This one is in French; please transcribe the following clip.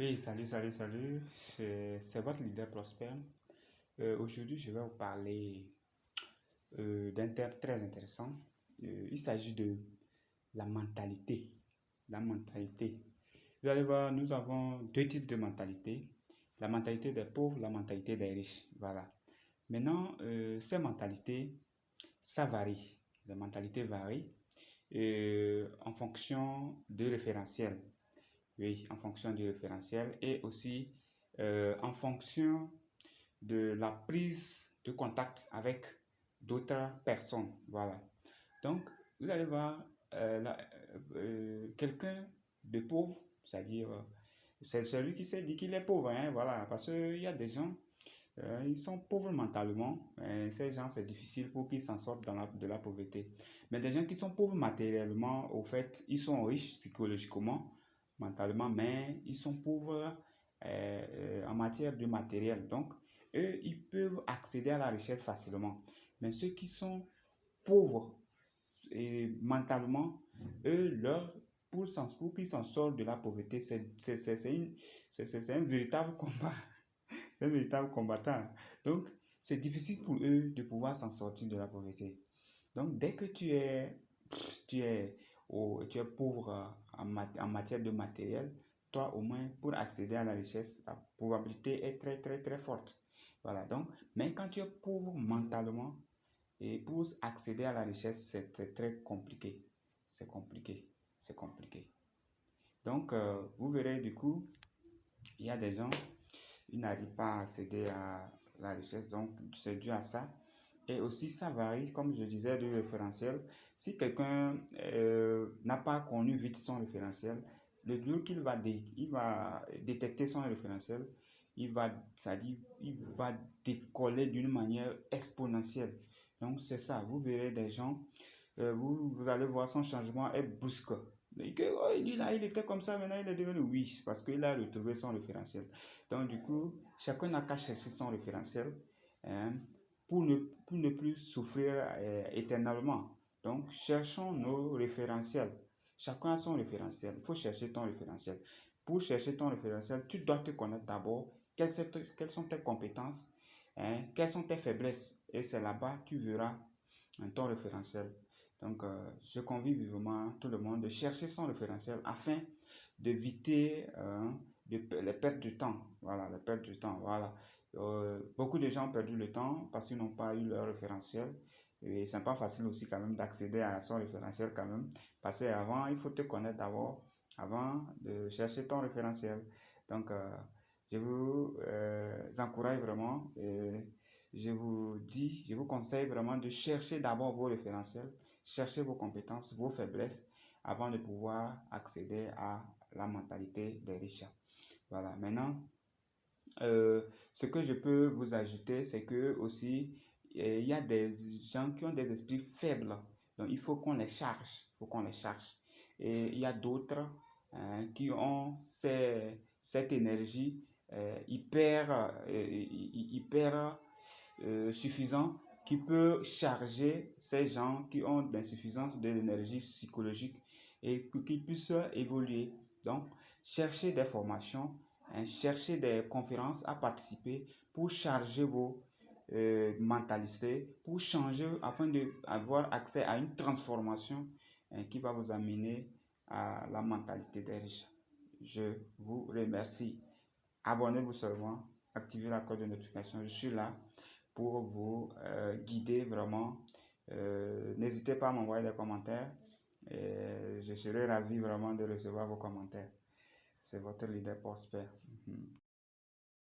Oui, salut, c'est votre leader Prosper. Aujourd'hui, je vais vous parler d'un thème très intéressant. Il s'agit de la mentalité. La mentalité. Vous allez voir, nous avons deux types de mentalité. La mentalité des pauvres, la mentalité des riches. Voilà. Maintenant, ces mentalités, ça varie. Les mentalités varient en fonction du référentiel. Oui, en fonction du référentiel et aussi en fonction de la prise de contact avec d'autres personnes. Voilà. Donc, vous allez voir quelqu'un de pauvre, c'est-à-dire, c'est celui qui s'est dit qu'il est pauvre, hein, voilà, parce qu'il y a des gens, ils sont pauvres mentalement, ces gens, c'est difficile pour qu'ils s'en sortent de la pauvreté. Mais des gens qui sont pauvres matériellement, au fait, ils sont riches psychologiquement, mentalement, mais ils sont pauvres en matière de matériel. Donc, eux, ils peuvent accéder à la richesse facilement. Mais ceux qui sont pauvres et mentalement, eux, pour qu'ils s'en sortent de la pauvreté, c'est un véritable combat. C'est un véritable combattant. Donc, c'est difficile pour eux de pouvoir s'en sortir de la pauvreté. Donc, dès que tu es pauvre en matière de matériel, toi, au moins, pour accéder à la richesse, la probabilité est très, très, très forte. Voilà. Donc, mais quand tu es pauvre mentalement, et pour accéder à la richesse, c'est très compliqué. C'est compliqué. C'est compliqué. Donc, vous verrez du coup, il y a des gens, ils n'arrivent pas à accéder à la richesse. Donc, c'est dû à ça. Et aussi, ça varie, comme je disais, du référentiel. Si quelqu'un n'a pas connu vite son référentiel, le jour il va détecter son référentiel, il va décoller d'une manière exponentielle. Donc, c'est ça. Vous verrez des gens, vous allez voir son changement est brusque. Il était comme ça, maintenant il est devenu oui, parce qu'il a retrouvé son référentiel. Donc, du coup, chacun n'a qu'à chercher son référentiel. Hein, pour ne plus souffrir éternellement. Donc, cherchons nos référentiels. Chacun a son référentiel. Il faut chercher ton référentiel. Pour chercher ton référentiel, tu dois te connaître d'abord. Quelles sont tes compétences, hein, quelles sont tes faiblesses. Et c'est là-bas que tu verras ton référentiel. Donc, je convie vivement tout le monde de chercher son référentiel afin d'éviter les pertes de temps. Voilà, les pertes de temps. Voilà. Beaucoup de gens ont perdu le temps parce qu'ils n'ont pas eu leur référentiel. Et c'est pas facile aussi quand même d'accéder à son référentiel quand même. Parce qu'avant, il faut te connaître d'abord avant de chercher ton référentiel. Donc, je vous encourage vraiment et je vous conseille vraiment de chercher d'abord vos référentiels, chercher vos compétences, vos faiblesses avant de pouvoir accéder à la mentalité des riches. Voilà, maintenant, ce que je peux vous ajouter, c'est que aussi, il y a des gens qui ont des esprits faibles. Donc, il faut qu'on les charge. Il faut qu'on les charge. Et il y a d'autres qui ont cette énergie hyper suffisant qui peut charger ces gens qui ont l'insuffisance de l'énergie psychologique et qu'ils puissent évoluer. Donc, cherchez des formations, hein, cherchez des conférences à participer pour charger vos mentalités, pour changer afin d'avoir accès à une transformation qui va vous amener à la mentalité des riches. Je vous remercie. Abonnez-vous seulement, activez la cloche de notification. Je suis là pour vous guider vraiment. N'hésitez pas à m'envoyer des commentaires. Et je serai ravi vraiment de recevoir vos commentaires. C'est votre leader Prosper.